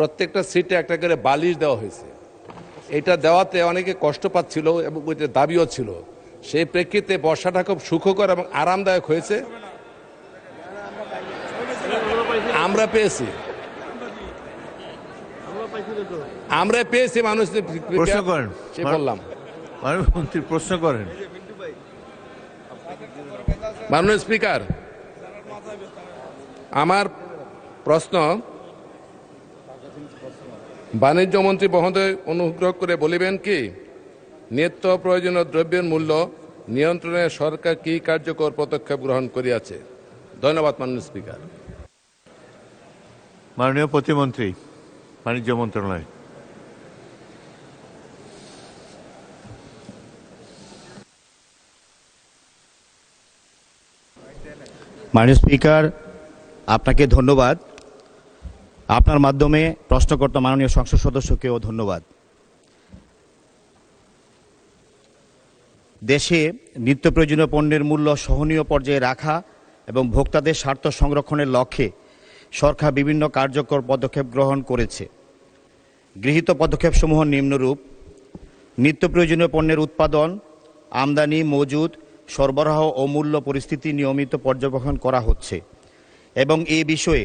প্রত্যেকটা সিটে একটা করে বালিশ দেওয়া হয়েছে। এটা দেওয়াতে অনেকে কষ্ট পাচ্ছিল এবং দাবিও ছিল। সেই প্রেক্ষিতে বর্ষাটা খুব সুখকর এবং আরামদায়ক হয়েছে। আমরা পেয়েছি মানুষ প্রশ্ন করেন, বললাম মন্ত্রী প্রশ্ন করেন। মাননীয় স্পিকার, আমার প্রশ্ন বাণিজ্য মন্ত্রী মহোদয় অনুগ্রহ করে বলিবেন কি নিত্য প্রয়োজনীয় দ্রব্যের মূল্য নিয়ন্ত্রণে সরকার কি কার্যকর পদক্ষেপ গ্রহণ করিয়াছে? ধন্যবাদ মাননীয় স্পিকার। মাননীয় প্রতিমন্ত্রী, বাণিজ্য মন্ত্রণালয়। মাননীয় স্পিকার, আপনাকে ধন্যবাদ। আপনার মাধ্যমে প্রশ্নকর্তা মাননীয় সংসদ সদস্যকেও ধন্যবাদ। দেশে নিত্য প্রয়োজনীয় পণ্যের মূল্য সহনীয় পর্যায়ে রাখা এবং ভোক্তাদের স্বার্থ সংরক্ষণের লক্ষ্যে সরকার বিভিন্ন কার্যকর পদক্ষেপ গ্রহণ করেছে। গৃহীত পদক্ষেপসমূহ নিম্নরূপ: নিত্য প্রয়োজনীয় পণ্যের উৎপাদন, আমদানি, মজুদ, সরবরাহ ও মূল্য পরিস্থিতি নিয়মিত পর্যবেক্ষণ করা হচ্ছে এবং এই বিষয়ে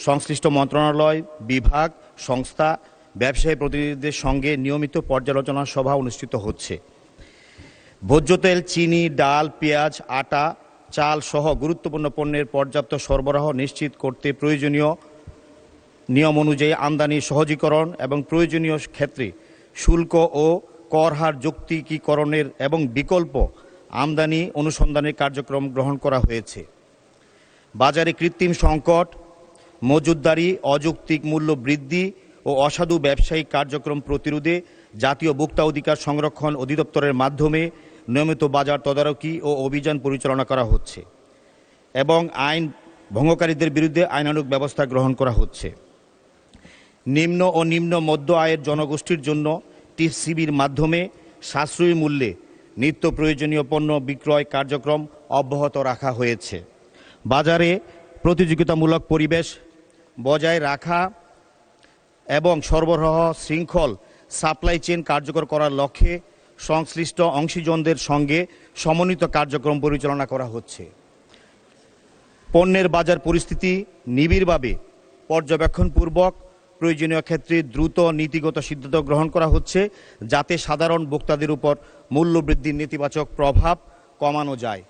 সংশ্লিষ্ট মন্ত্রণালয়, বিভাগ, সংস্থা, ব্যবসায়ী প্রতিনিধিদের সঙ্গে নিয়মিত পর্যালোচনা সভা অনুষ্ঠিত হচ্ছে। ভোজ্য তেল, চিনি, ডাল, পেঁয়াজ, আটা, চাল সহ গুরুত্বপূর্ণ পণ্যের পর্যাপ্ত সরবরাহ নিশ্চিত করতে প্রয়োজনীয় নিয়ম অনুযায়ী আমদানি সহজীকরণ এবং প্রয়োজনীয় ক্ষেত্রে শুল্ক ও কর হার যৌক্তিকীকরণের এবং বিকল্প আমদানি অনুসন্ধানের কার্যক্রম গ্রহণ করা হয়েছে। বাজারে কৃত্রিম সংকট, মজুতদারি, অযৌক্তিক মূল্য বৃদ্ধি ও অসাধু ব্যবসায়িক কার্যক্রম প্রতিরোধে জাতীয় ভোক্তা অধিকার সংরক্ষণ অধিদপ্তরের মাধ্যমে নিয়মিত বাজার তদারকি ও অভিযান পরিচালনা করা হচ্ছে এবং আইন ভঙ্গকারীদের বিরুদ্ধে আইনানুগ ব্যবস্থা গ্রহণ করা হচ্ছে। নিম্ন ও নিম্ন মধ্য আয়ের জনগোষ্ঠীর জন্য টিসিবির মাধ্যমে সাশ্রয়ী মূল্যে নিত্য প্রয়োজনীয় পণ্য বিক্রয় কার্যক্রম অব্যাহত রাখা হয়েছে। বাজারে প্রতিযোগিতামূলক পরিবেশ বজায় রাখা এবং সরবরাহ শৃঙ্খল সাপ্লাই চেইন কার্যকর করার লক্ষ্যে সংশ্লিষ্ট অংশীজনদের সঙ্গে সমন্বিত কার্যক্রম পরিচালনা করা হচ্ছে। পণ্যের বাজার পরিস্থিতি নিবিড়ভাবে পর্যবেক্ষণপূর্বক প্রয়োজনীয় ক্ষেত্রে দ্রুত নীতিগত সিদ্ধান্ত গ্রহণ করা হচ্ছে যাতে সাধারণ ভোক্তাদের উপর মূল্যবৃদ্ধির নেতিবাচক প্রভাব কমানো যায়।